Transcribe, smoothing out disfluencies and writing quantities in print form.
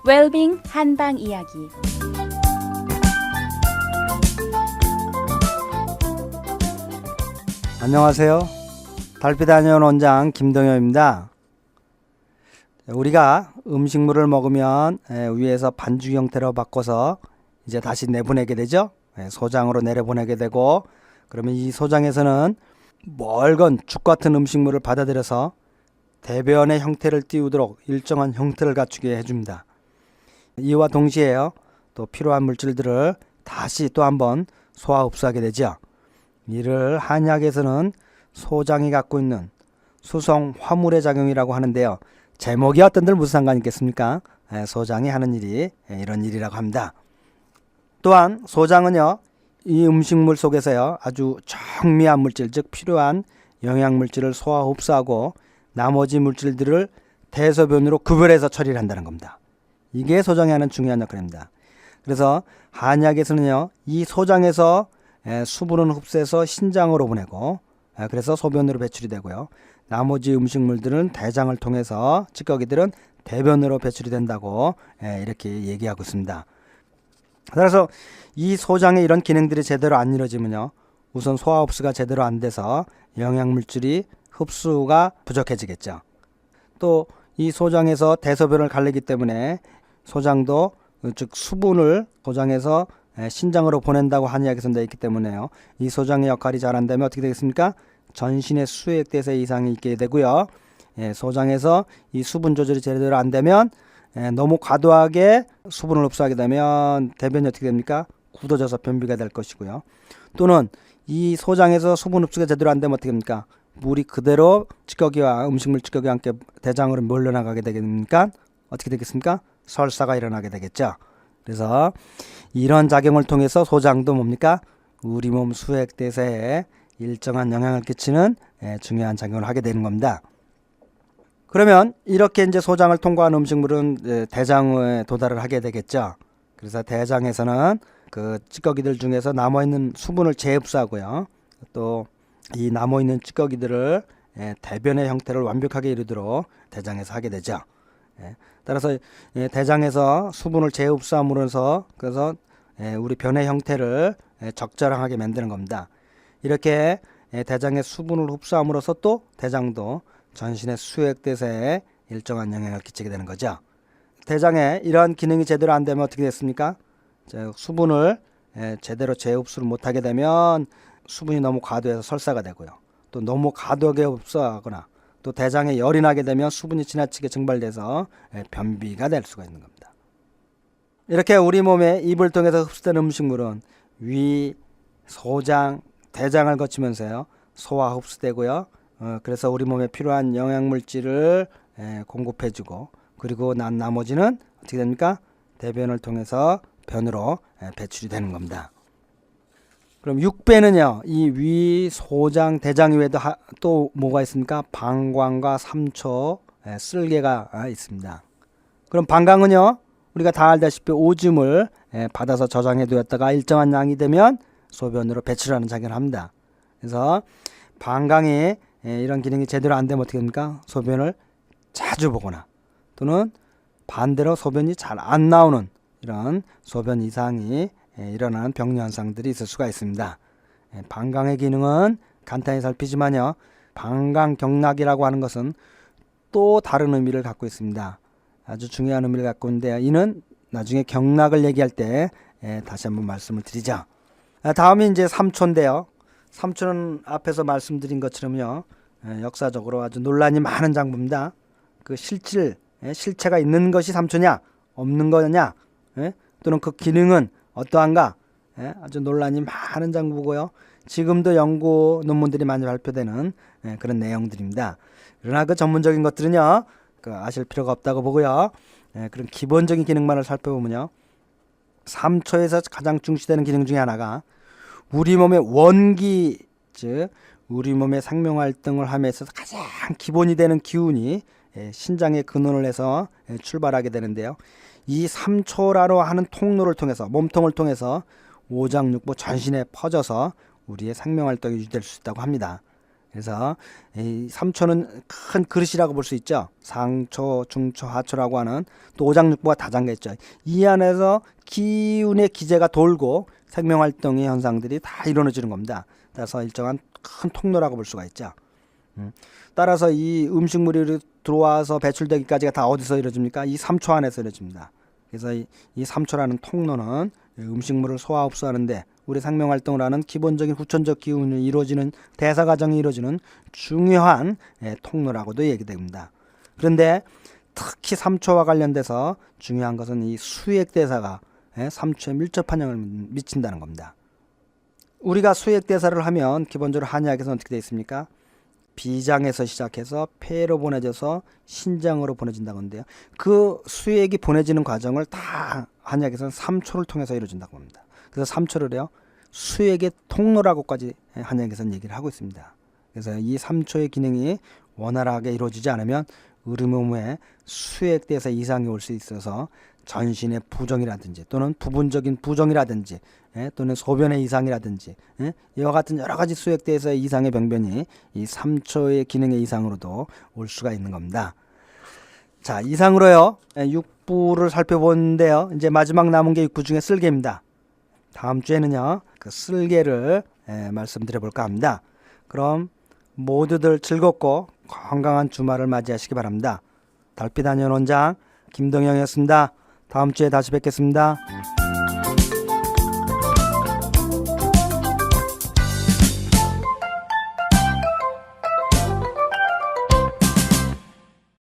웰빙 한방 이야기. 안녕하세요. 달빛아니온 원장 김동엽입니다. 우리가 음식물을 먹으면 위에서 반죽 형태로 바꿔서 이제 다시 내보내게 되죠. 소장으로 내려보내게 되고, 그러면 이 소장에서는 멀건 죽 같은 음식물을 받아들여서 대변의 형태를 띄우도록 일정한 형태를 갖추게 해줍니다. 이와 동시에요, 또 필요한 물질들을 다시 또 한번 소화 흡수하게 되죠. 이를 한의학에서는 소장이 갖고 있는 수성 화물의 작용이라고 하는데요. 제목이 어떤들 무슨 상관이 있겠습니까? 소장이 하는 일이 이런 일이라고 합니다. 또한 소장은요, 이 음식물 속에서요, 아주 정미한 물질, 즉 필요한 영양물질을 소화 흡수하고 나머지 물질들을 대소변으로 구별해서 처리를 한다는 겁니다. 이게 소장이 하는 중요한 역할입니다. 그래서 한의학에서는요, 이 소장에서 수분은 흡수해서 신장으로 보내고, 그래서 소변으로 배출이 되고요. 나머지 음식물들은 대장을 통해서, 찌꺼기들은 대변으로 배출이 된다고 이렇게 얘기하고 있습니다. 그래서 이 소장의 이런 기능들이 제대로 안 이루어지면요, 우선 소화 흡수가 제대로 안 돼서 영양물질이 흡수가 부족해지겠죠. 또 이 소장에서 대소변을 갈리기 때문에 소장도, 즉 수분을 소장에서 신장으로 보낸다고 한의학에서 되어 있기 때문에요, 이 소장의 역할이 잘 안 되면 어떻게 되겠습니까? 전신의 수액대사에 이상이 있게 되고요. 소장에서 이 수분 조절이 제대로 안 되면 너무 과도하게 수분을 흡수하게 되면 대변이 어떻게 됩니까? 굳어져서 변비가 될 것이고요. 또는 이 소장에서 수분 흡수가 제대로 안 되면 어떻게 됩니까? 물이 그대로 찌꺼기와 음식물 찌꺼기와 함께 대장으로 몰려나가게 되겠습니까? 어떻게 되겠습니까? 설사가 일어나게 되겠죠. 그래서 이런 작용을 통해서 소장도 뭡니까? 우리 몸 수액대사에 일정한 영향을 끼치는 중요한 작용을 하게 되는 겁니다. 그러면 이렇게 이제 소장을 통과한 음식물은 대장에 도달을 하게 되겠죠. 그래서 대장에서는 그 찌꺼기들 중에서 남아있는 수분을 재흡수하고요. 또 이 남아있는 찌꺼기들을 대변의 형태를 완벽하게 이루도록 대장에서 하게 되죠. 따라서 대장에서 수분을 재흡수함으로써 그래서 우리 변의 형태를 적절하게 만드는 겁니다. 이렇게 대장의 수분을 흡수함으로써 또 대장도 전신의 수액대사에 일정한 영향을 끼치게 되는 거죠. 대장에 이러한 기능이 제대로 안 되면 어떻게 됐습니까? 수분을 제대로 재흡수를 못하게 되면 수분이 너무 과도해서 설사가 되고요. 또 너무 과도하게 흡수하거나 또 대장에 열이 나게 되면 수분이 지나치게 증발돼서 변비가 될 수가 있는 겁니다. 이렇게 우리 몸에 입을 통해서 흡수된 음식물은 위, 소장, 대장을 거치면서요, 소화 흡수되고요. 그래서 우리 몸에 필요한 영양물질을 공급해주고, 그리고 나머지는 어떻게 됩니까? 대변을 통해서 변으로 배출이 되는 겁니다. 그럼 6배는요, 이 위, 소장, 대장 외에도 또 뭐가 있습니까? 방광과 삼초, 쓸개가 있습니다. 그럼 방광은요, 우리가 다 알다시피 오줌을 받아서 저장해 두었다가 일정한 양이 되면 소변으로 배출하는 작용을 합니다. 그래서 방광이 이런 기능이 제대로 안 되면 어떻게 됩니까? 소변을 자주 보거나 또는 반대로 소변이 잘 안 나오는 이런 소변 이상이 일어나는 병리 현상들이 있을 수가 있습니다. 방광의 기능은 간단히 살피지만요, 방광경락이라고 하는 것은 또 다른 의미를 갖고 있습니다. 아주 중요한 의미를 갖고 있는데요, 이는 나중에 경락을 얘기할 때 다시 한번 말씀을 드리죠. 다음이 이제 삼초인데요. 삼초는 앞에서 말씀드린 것처럼요, 역사적으로 아주 논란이 많은 장부입니다. 그 실체가 있는 것이 삼초냐, 없는 거냐, 또는 그 기능은 어떠한가, 아주 논란이 많은 장부고요. 지금도 연구 논문들이 많이 발표되는 그런 내용들입니다. 그러나 그 전문적인 것들은요, 아실 필요가 없다고 보고요. 그런 기본적인 기능만을 살펴보면요, 삼초에서 가장 중시되는 기능 중에 하나가 우리 몸의 원기, 즉 우리 몸의 생명활동을 함에 있어서 가장 기본이 되는 기운이 신장의 근원을 해서 출발하게 되는데요, 이 삼초라로 하는 통로를 통해서, 몸통을 통해서 오장육부 전신에 퍼져서 우리의 생명활동이 유지될 수 있다고 합니다. 그래서 이 3초는 큰 그릇이라고 볼 수 있죠. 상초, 중초, 하초라고 하는 또 오장육부가 다 잠겨있죠. 이 안에서 기운의 기제가 돌고 생명활동의 현상들이 다 이루어지는 겁니다. 따라서 일정한 큰 통로라고 볼 수가 있죠. 따라서 이 음식물이 들어와서 배출되기까지가 다 어디서 이루어집니까? 이 3초 안에서 이루어집니다. 그래서 이 3초라는 통로는 음식물을 소화 흡수하는데 우리 생명활동을 하는 기본적인 후천적 기운이 이루어지는 대사 과정이 이루어지는 중요한 통로라고도 얘기됩니다. 그런데 특히 3초와 관련돼서 중요한 것은 이 수액대사가 3초에 밀접한 영향을 미친다는 겁니다. 우리가 수액대사를 하면 기본적으로 한의학에서는 어떻게 되어 있습니까? 비장에서 시작해서 폐로 보내져서 신장으로 보내진다고 하는데요. 그 수액이 보내지는 과정을 다 한의학에서는 3초를 통해서 이루어진다고 합니다. 그래서 3초를요 수액의 통로라고까지 한의학에서는 얘기를 하고 있습니다. 그래서 이 3초의 기능이 원활하게 이루어지지 않으면 우리 몸에 수액대사 이상이 올 수 있어서 전신의 부종이라든지 또는 부분적인 부종이라든지 또는 소변의 이상이라든지 이와 같은 여러 가지 수액대사의 이상의 병변이 이 3초의 기능의 이상으로도 올 수가 있는 겁니다. 자, 이상으로요 6부를 살펴보는데요. 이제 마지막 남은 게 6부 중에 쓸개입니다. 다음 주에는요 그 쓸개를 말씀드려 볼까 합니다. 그럼 모두들 즐겁고 건강한 주말을 맞이하시기 바랍니다. 달빛 한의원 원장 김동영이었습니다. 다음 주에 다시 뵙겠습니다.